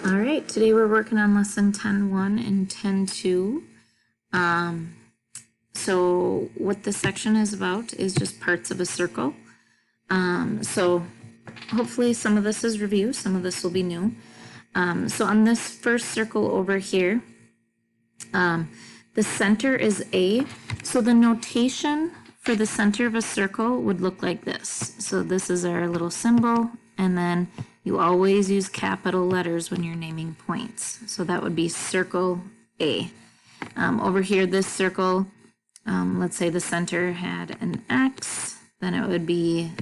All right, today we're working on lesson 10.1 and 10.2. So what this section is about is just parts of a circle. So hopefully some of this is review, some of this will be new. So on this first circle over here, the center is A. So the notation for the center of a circle would look like this. So this is our little symbol, and then you always use capital letters when you're naming points. So that would be circle A. Over here, this circle, let's say the center had an X, then it would be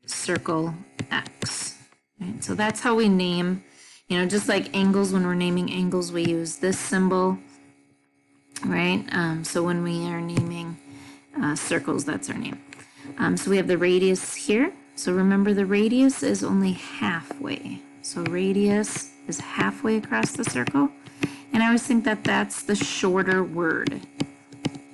circle X. Right? So that's how we name, just like angles, when we're naming angles, we use this symbol, right? So when we are naming circles, that's our name. So we have the radius here. So remember, the radius is only halfway. So radius is halfway across the circle. And I always think that that's the shorter word,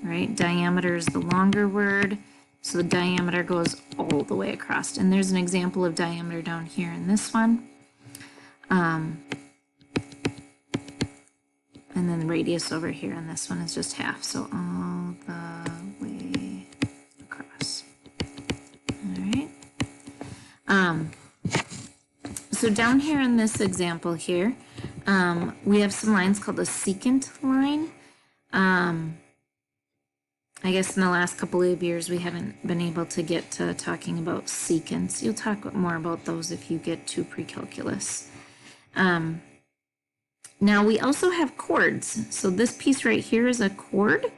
right? Diameter is the longer word. So the diameter goes all the way across. And there's an example of diameter down here in this one. And then radius over here in this one is just half. So all the way across. All right. So down here in this example here, we have some lines called a secant line. I guess in the last couple of years we haven't been able to get to talking about secants. You'll talk more about those if you get to pre-calculus. Now we also have chords. So this piece right here is a chord.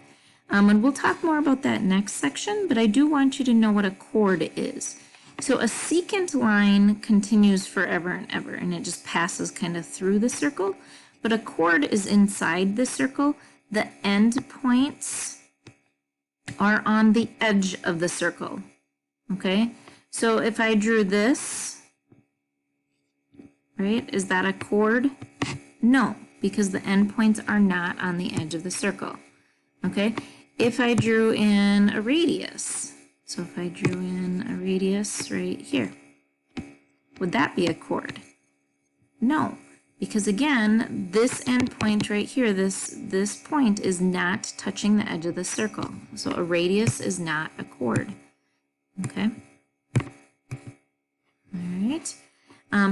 And we'll talk more about that next section, but I do want you to know what a chord is. So a secant line continues forever and ever, and it just passes kind of through the circle. But a chord is inside the circle. The end points are on the edge of the circle, okay? So if I drew this, right, is that a chord? No, because the endpoints are not on the edge of the circle, okay? If I drew in a radius, so if I drew in a radius right here, would that be a chord? No, because again, this endpoint right here, this point is not touching the edge of the circle. So a radius is not a chord, okay? All right.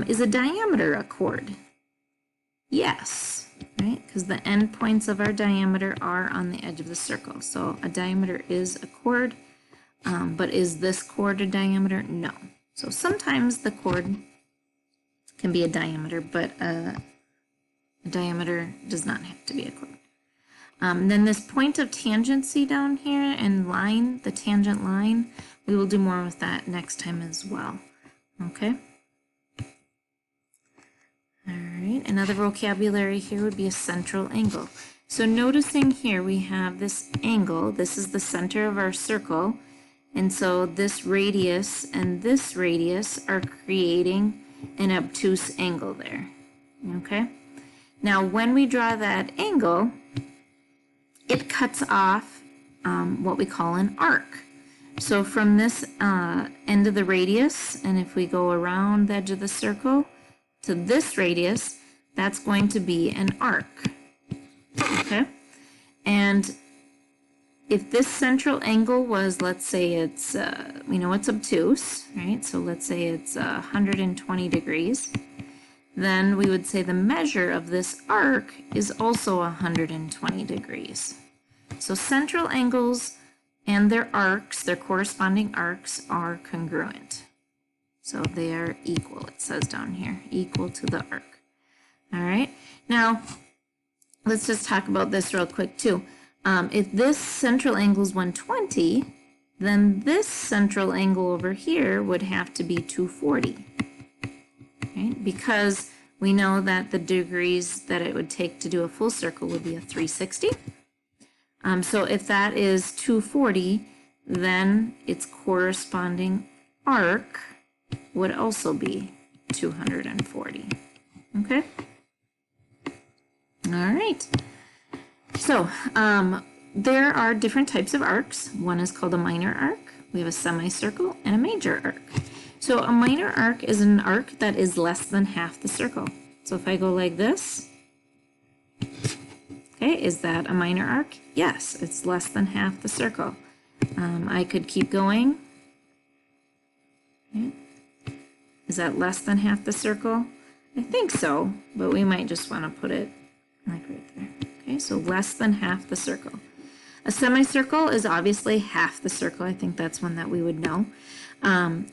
Is a diameter a chord? Yes, right? Because the endpoints of our diameter are on the edge of the circle. So a diameter is a chord, but is this chord a diameter? No. So sometimes the chord can be a diameter, but a diameter does not have to be a chord. Then this point of tangency down here and line, the tangent line, we will do more with that next time as well. Okay? All right, another vocabulary here would be a central angle. So noticing here we have this angle, this is the center of our circle, and so this radius and this radius are creating an obtuse angle there, okay? Now when we draw that angle, it cuts off what we call an arc. So from this end of the radius, and if we go around the edge of the circle, to this radius, that's going to be an arc, okay? And if this central angle was, let's say it's, it's obtuse, right? So let's say it's 120 degrees. Then we would say the measure of this arc is also 120 degrees. So central angles and their arcs, their corresponding arcs, are congruent. So they are equal, it says down here, equal to the arc. All right, now let's just talk about this real quick too. If this central angle is 120, then this central angle over here would have to be 240, right? Because we know that the degrees that it would take to do a full circle would be a 360. So if that is 240, then its corresponding arc would also be 240, okay? All right. So there are different types of arcs. One is called a minor arc. We have a semicircle and a major arc. So a minor arc is an arc that is less than half the circle. So if I go like this, okay, is that a minor arc? Yes, it's less than half the circle. I could keep going. Okay. Is that less than half the circle? I think so, but we might just want to put it like right there. Okay, so less than half the circle. A semicircle is obviously half the circle. I think that's one that we would know.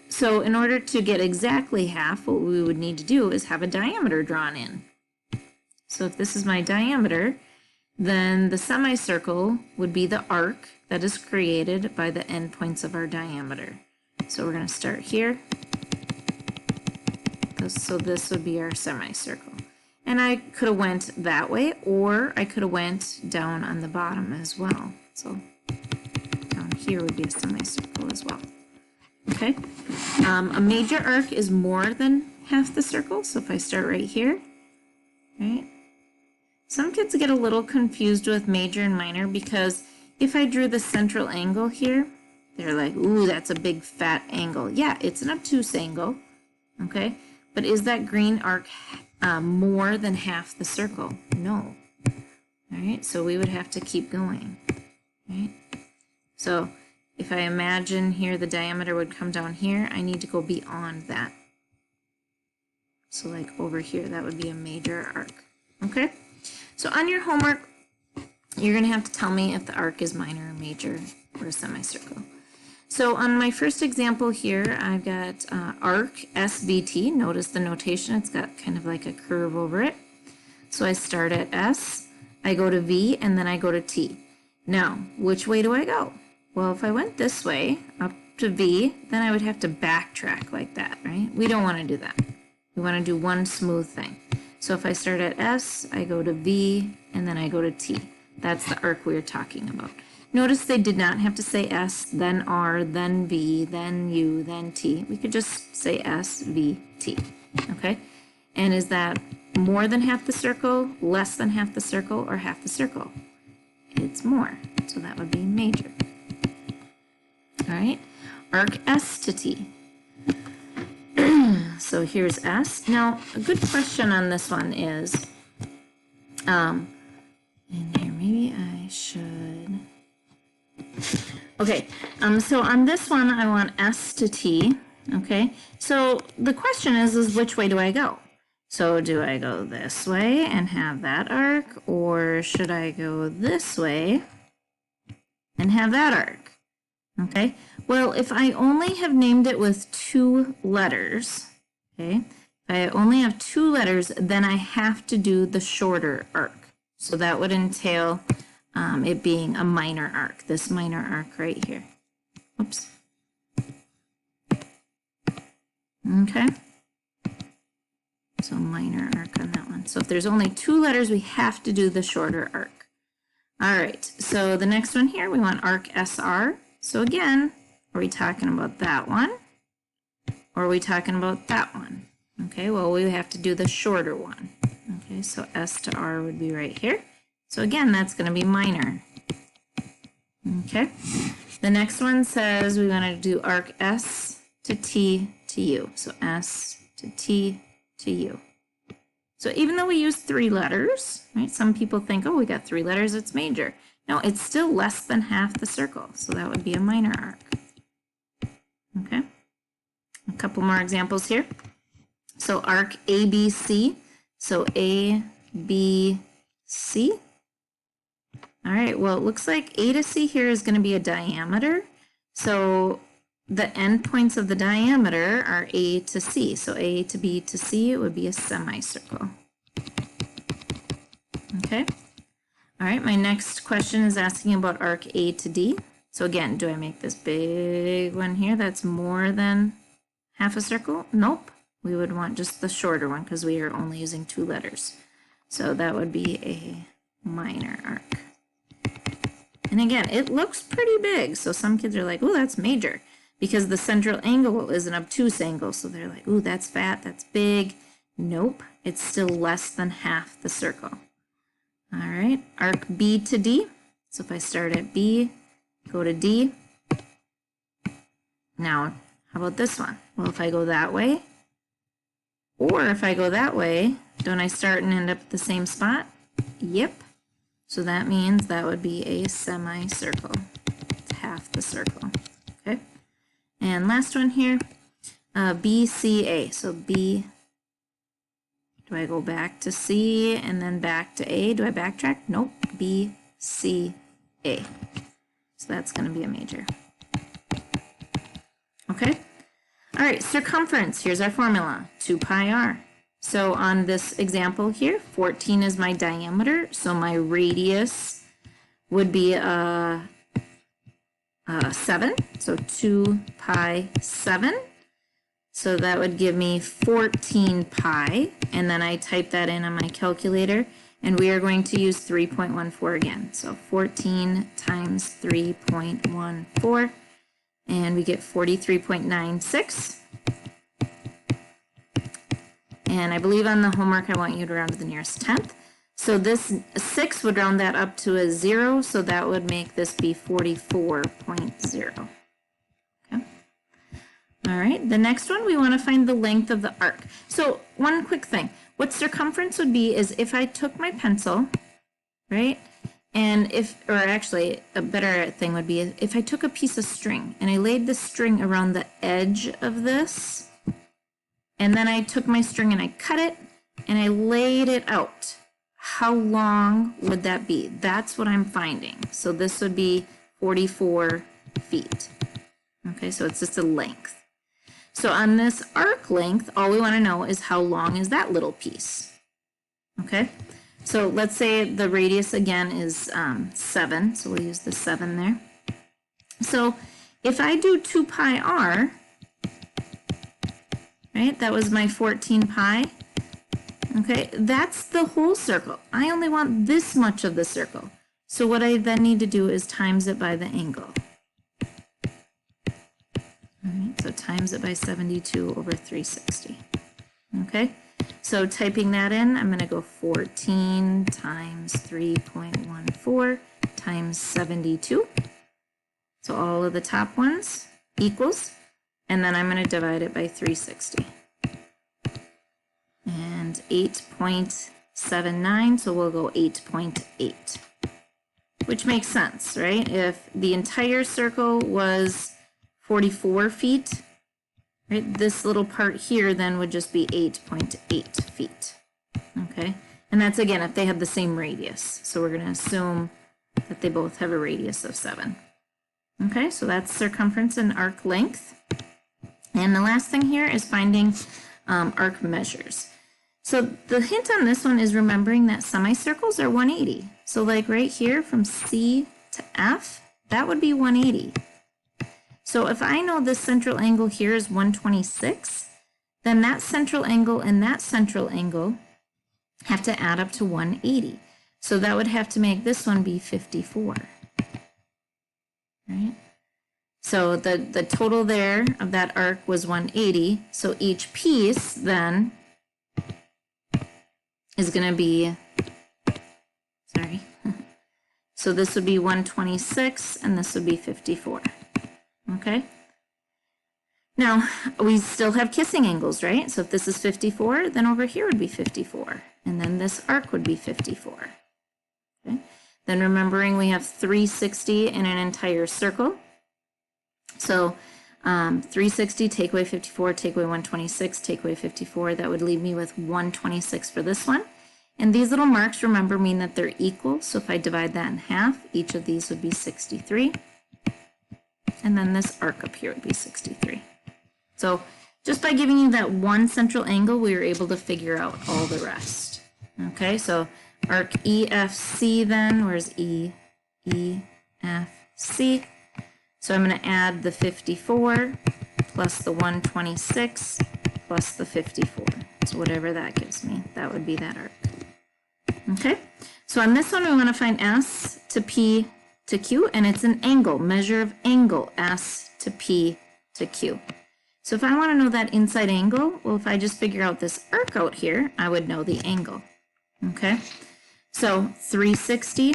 So in order to get exactly half, what we would need to do is have a diameter drawn in. So if this is my diameter, then the semicircle would be the arc that is created by the endpoints of our diameter. So we're going to start here. So this would be our semicircle. And I could have went that way, or I could have went down on the bottom as well. So down here would be a semicircle as well. Okay. A major arc is more than half the circle. So if I start right here, right? Some kids get a little confused with major and minor because if I drew the central angle here, they're like, ooh, that's a big fat angle. Yeah, it's an obtuse angle. Okay. But is that green arc more than half the circle? No. All right, so we would have to keep going. Right? So if I imagine here the diameter would come down here, I need to go beyond that. So like over here, that would be a major arc. Okay? So on your homework, you're going to have to tell me if the arc is minor or major or a semicircle. So on my first example here, I've got arc SVT. Notice the notation, it's got kind of like a curve over it. So I start at S, I go to V, and then I go to T. Now, which way do I go? Well, if I went this way, up to V, then I would have to backtrack like that, right? We don't want to do that. We want to do one smooth thing. So if I start at S, I go to V, and then I go to T. That's the arc we're talking about. Notice they did not have to say S, then R, then V, then U, then T. We could just say S, V, T, okay? And is that more than half the circle, less than half the circle, or half the circle? It's more, so that would be major. All right, arc S to T. So here's S. Now, a good question on this one is, and here, maybe I should... Okay, so on this one, I want S to T, okay? So the question is which way do I go? So do I go this way and have that arc, or should I go this way and have that arc? Okay, well, if I only have named it with 2 letters, okay, if I only have 2 letters, then I have to do the shorter arc. So that would entail it being a minor arc, this minor arc right here. Oops. Okay. So minor arc on that one. So if there's only 2 letters, we have to do the shorter arc. All right, so the next one here, we want arc SR. So again, are we talking about that one? Or are we talking about that one? Okay, well, we have to do the shorter one. Okay, so S to R would be right here. So again, that's going to be minor. Okay, the next one says we want to do arc S to T to U. So S to T to U. So even though we use 3 letters, right? Some people think, oh, we got 3 letters, it's major. No, it's still less than half the circle. So that would be a minor arc. Okay, a couple more examples here. So arc ABC. So A, B, C. All right, well, it looks like A to C here is going to be a diameter. So the endpoints of the diameter are A to C. So A to B to C, it would be a semicircle. Okay. All right, my next question is asking about arc A to D. So again, do I make this big one here that's more than half a circle? Nope. We would want just the shorter one because we are only using 2 letters. So that would be a minor arc. And again, it looks pretty big. So some kids are like, oh, that's major. Because the central angle is an obtuse angle. So they're like, oh, that's fat, that's big. Nope, it's still less than half the circle. All right, arc B to D. So if I start at B, go to D. Now, how about this one? Well, if I go that way, Or if I go that way, don't I start and end up at the same spot? Yep. So that means that would be a semicircle. It's half the circle. Okay. And last one here, BCA. So B, do I go back to C and then back to A? Do I backtrack? Nope. BCA. So that's going to be a major. Okay. All right, circumference. Here's our formula, 2 pi r. So on this example here, 14 is my diameter, so my radius would be 7, so 2 pi 7. So that would give me 14 pi, and then I type that in on my calculator, and we are going to use 3.14 again. So 14 times 3.14, and we get 43.96. And I believe on the homework I want you to round to the nearest tenth. So this 6 would round that up to a 0, so that would make this be 44.0. Okay. All right, the next one, we want to find the length of the arc. So one quick thing, what circumference would be is if I took my pencil, right, and or actually a better thing would be if I took a piece of string and I laid the string around the edge of this, and then I took my string and I cut it and I laid it out. How long would that be? That's what I'm finding. So this would be 44 feet. Okay, so it's just a length. So on this arc length, all we want to know is how long is that little piece. Okay, so let's say the radius again is 7. So we'll use the 7 there. So if I do 2 pi r, right, that was my 14 pi. Okay, that's the whole circle. I only want this much of the circle. So what I then need to do is times it by the angle. All right, so times it by 72 over 360. Okay, so typing that in, I'm going to go 14 times 3.14 times 72. So all of the top ones equals, and then I'm going to divide it by 360. And 8.79, so we'll go 8.8, which makes sense, right? If the entire circle was 44 feet, right, this little part here then would just be 8.8 feet, okay? And that's, again, if they have the same radius. So we're going to assume that they both have a radius of 7. Okay, so that's circumference and arc length. And the last thing here is finding arc measures. So the hint on this one is remembering that semicircles are 180. So like right here from C to F, that would be 180. So if I know this central angle here is 126, then that central angle and that central angle have to add up to 180. So that would have to make this one be 54. Right? So the total there of that arc was 180. So each piece then is going to be, sorry, so this would be 126 and this would be 54. Okay. Now we still have kissing angles, right? So if this is 54, then over here would be 54, and then this arc would be 54. Okay. Then remembering we have 360 in an entire circle. So 360, take away 54, take away 126, take away 54. That would leave me with 126 for this one. And these little marks, remember, mean that they're equal. So if I divide that in half, each of these would be 63. And then this arc up here would be 63. So just by giving you that one central angle, we were able to figure out all the rest. Okay, so arc EFC then, where's E? EFC. So I'm going to add the 54 plus the 126 plus the 54. So whatever that gives me, that would be that arc. Okay, so on this one we want to find S to P to Q, and it's an angle, measure of angle, S to P to Q. So if I want to know that inside angle, well, if I just figure out this arc out here, I would know the angle. Okay, so 360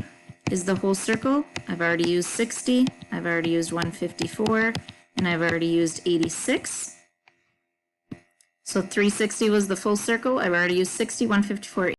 is the whole circle. I've already used 60, I've already used 154, and I've already used 86. So 360 was the full circle. I've already used 60, 154,